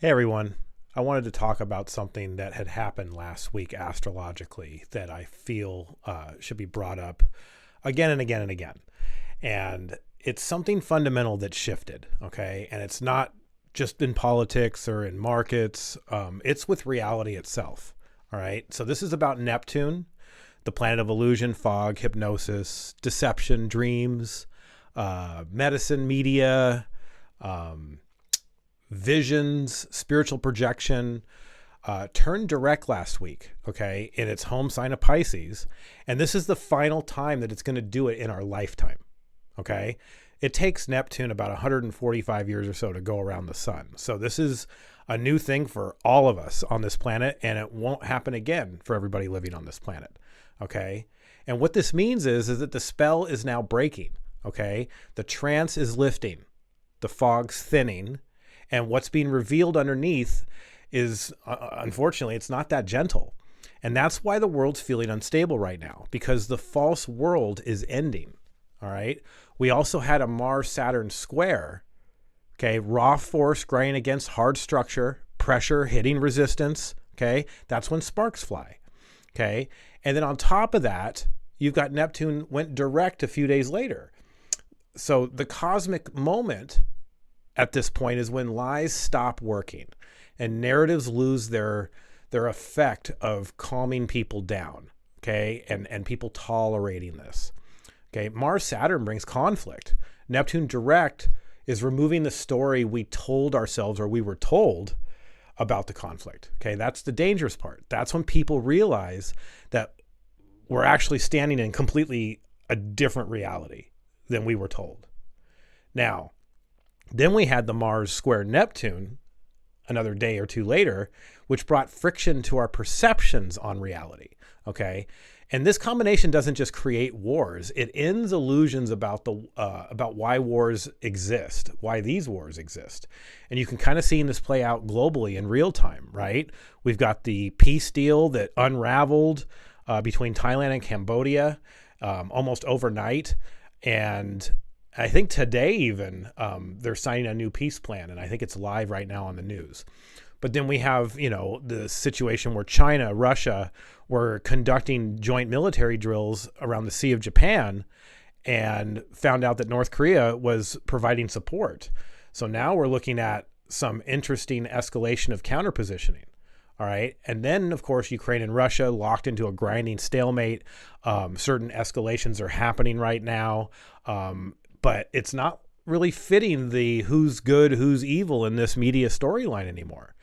Hey everyone, I wanted to talk about something that had happened last week astrologically that I feel should be brought up again and again and again. And it's something fundamental that shifted, okay? And it's not just in politics or in markets, it's with reality itself, all right? So this is about Neptune, the planet of illusion, fog, hypnosis, deception, dreams, medicine, media, um, visions, spiritual projection, turned direct last week, okay, in its home sign of Pisces. And this is the final time that it's going to do it in our lifetime, okay? It takes Neptune about 145 years or so to go around the sun. So this is a new thing for all of us on this planet, and it won't happen again for everybody living on this planet, okay? And what this means is that the spell is now breaking, okay? The trance is lifting, the fog's thinning, and what's being revealed underneath is, unfortunately, it's not that gentle. And that's why the world's feeling unstable right now, because the false world is ending. All right. We also had a Mars-Saturn square. Okay. Raw force grinding against hard structure, pressure hitting resistance. Okay. That's when sparks fly. Okay. And then on top of that, you've got Neptune went direct a few days later. So the cosmic moment at this point is when lies stop working and narratives lose their effect of calming people down, okay, and people tolerating this. Okay, Mars Saturn brings conflict. Neptune direct is removing the story we told ourselves or we were told about the conflict. Okay, that's the dangerous part. That's when people realize that we're actually standing in completely a different reality than we were told. Now, then we had the Mars square Neptune another day or two later, which brought friction to our perceptions on reality. Okay. And this combination doesn't just create wars. It ends illusions about about why wars exist, why these wars exist. And you can kind of see this play out globally in real time, right? We've got the peace deal that unraveled between Thailand and Cambodia almost overnight. And I think today even they're signing a new peace plan, and I think it's live right now on the news. But then we have, the situation where China, Russia were conducting joint military drills around the Sea of Japan and found out that North Korea was providing support. So now we're looking at some interesting escalation of counterpositioning. All right. And then, of course, Ukraine and Russia locked into a grinding stalemate. Certain escalations are happening right now. But it's not really fitting the who's good, who's evil in this media storyline anymore.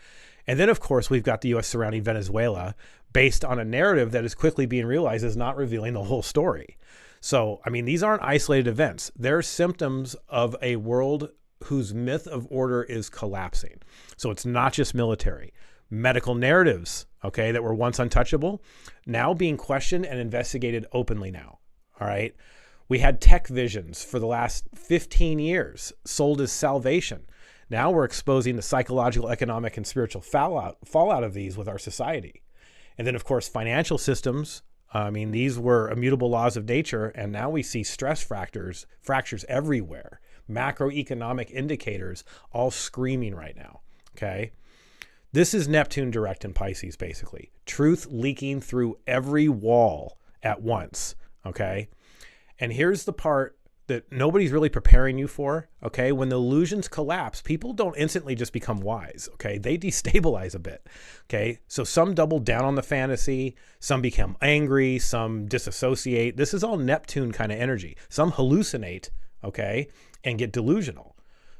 And then, of course, we've got the U.S. surrounding Venezuela based on a narrative that is quickly being realized is not revealing the whole story. So, I mean, these aren't isolated events. They're symptoms of a world whose myth of order is collapsing. So it's not just military. Medical narratives, okay, that were once untouchable, now being questioned and investigated openly now. All right. We had tech visions for the last 15 years sold as salvation. Now we're exposing the psychological, economic, and spiritual fallout of these with our society. And then, of course, financial systems. I mean, these were immutable laws of nature, and now we see stress fractures everywhere. Macroeconomic indicators all screaming right now, okay? This is Neptune direct in Pisces, basically. Truth leaking through every wall at once, okay? And here's the part that nobody's really preparing you for, okay? When the illusions collapse, people don't instantly just become wise, okay? They destabilize a bit, okay? So some double down on the fantasy, some become angry, some disassociate. This is all Neptune kind of energy. Some hallucinate, okay, and get delusional.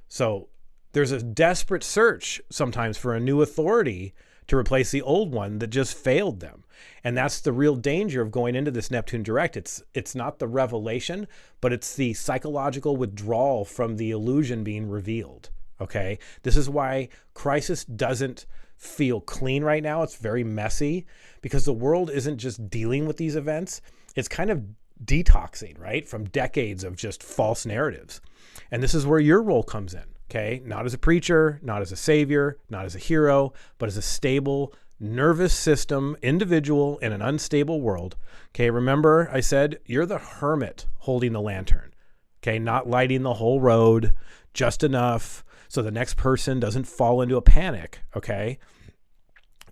So there's a desperate search sometimes for a new authority to replace the old one that just failed them. And that's the real danger of going into this Neptune direct. It's not the revelation, but it's the psychological withdrawal from the illusion being revealed. Okay. This is why crisis doesn't feel clean right now. It's very messy because the world isn't just dealing with these events. It's kind of detoxing, right? From decades of just false narratives. And this is where your role comes in. Okay, not as a preacher, not as a savior, not as a hero, but as a stable nervous system individual in an unstable world. Okay, remember I said you're the hermit holding the lantern. Okay, not lighting the whole road, just enough so the next person doesn't fall into a panic, okay?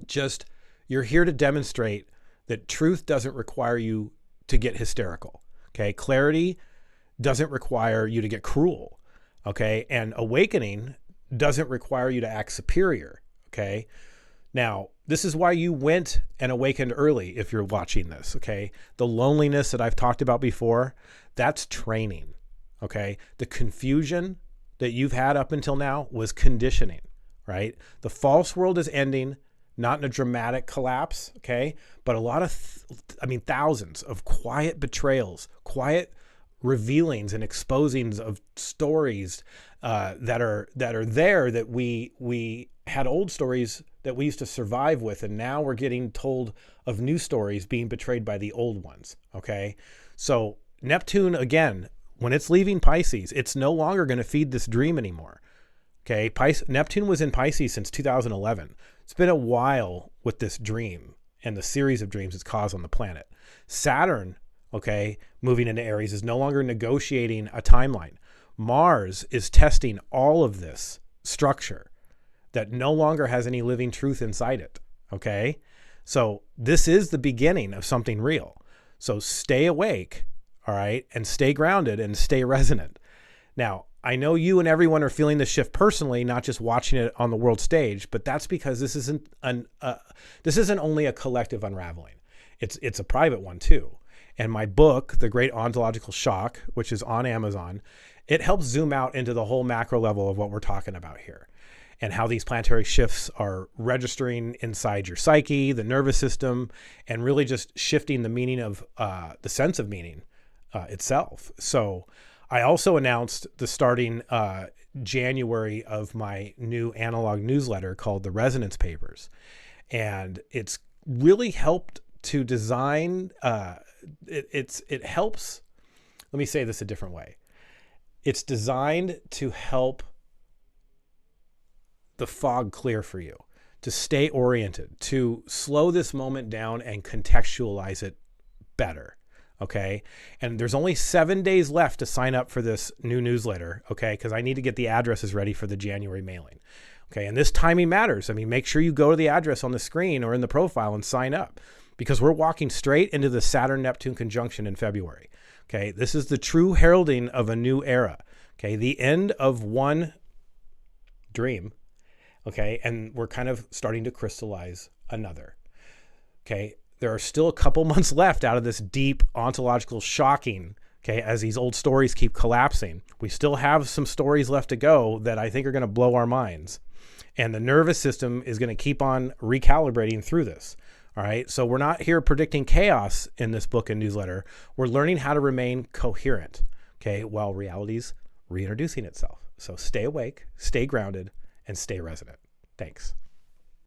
Just, you're here to demonstrate that truth doesn't require you to get hysterical, okay? Clarity doesn't require you to get cruel, okay? And awakening doesn't require you to act superior, okay? Now, this is why you went and awakened early if you're watching this, okay? The loneliness that I've talked about before, that's training, okay? The confusion that you've had up until now was conditioning, right? The false world is ending, not in a dramatic collapse, okay? But a lot of, thousands of quiet betrayals, quiet revealings and exposings of stories that are there that we had old stories that we used to survive with, and now we're getting told of new stories being betrayed by the old ones, okay? So Neptune, again, when it's leaving Pisces, it's no longer going to feed this dream anymore, okay? Neptune was in Pisces since 2011. It's been a while with this dream and the series of dreams it's caused on the planet. Saturn, okay, moving into Aries, is no longer negotiating a timeline. Mars is testing all of this structure that no longer has any living truth inside it, okay? So this is the beginning of something real. So stay awake, all right, and stay grounded and stay resonant. Now, I know you and everyone are feeling this shift personally, not just watching it on the world stage, but that's because this isn't only a collective unraveling. It's a private one too. And my book, The Great Ontological Shock, which is on Amazon, it helps zoom out into the whole macro level of what we're talking about here and how these planetary shifts are registering inside your psyche, the nervous system, and really just shifting the meaning of the sense of meaning itself. So I also announced the starting January of my new analog newsletter called The Resonance Papers. And it's really helped to design, it helps, let me say this a different way. It's designed to help the fog clear for you, to stay oriented, to slow this moment down and contextualize it better. Okay. And there's only 7 days left to sign up for this new newsletter. Okay. Cause I need to get the addresses ready for the January mailing. Okay. And this timing matters. I mean, make sure you go to the address on the screen or in the profile and sign up, because we're walking straight into the Saturn-Neptune conjunction in February. Okay. This is the true heralding of a new era. Okay. The end of one dream. Okay. And we're kind of starting to crystallize another. Okay. There are still a couple months left out of this deep ontological shocking, okay, as these old stories keep collapsing. We still have some stories left to go that I think are going to blow our minds. And the nervous system is going to keep on recalibrating through this. All right. So we're not here predicting chaos in this book and newsletter. We're learning how to remain coherent, okay, while reality's reintroducing itself. So stay awake, stay grounded, and stay resonant. Thanks.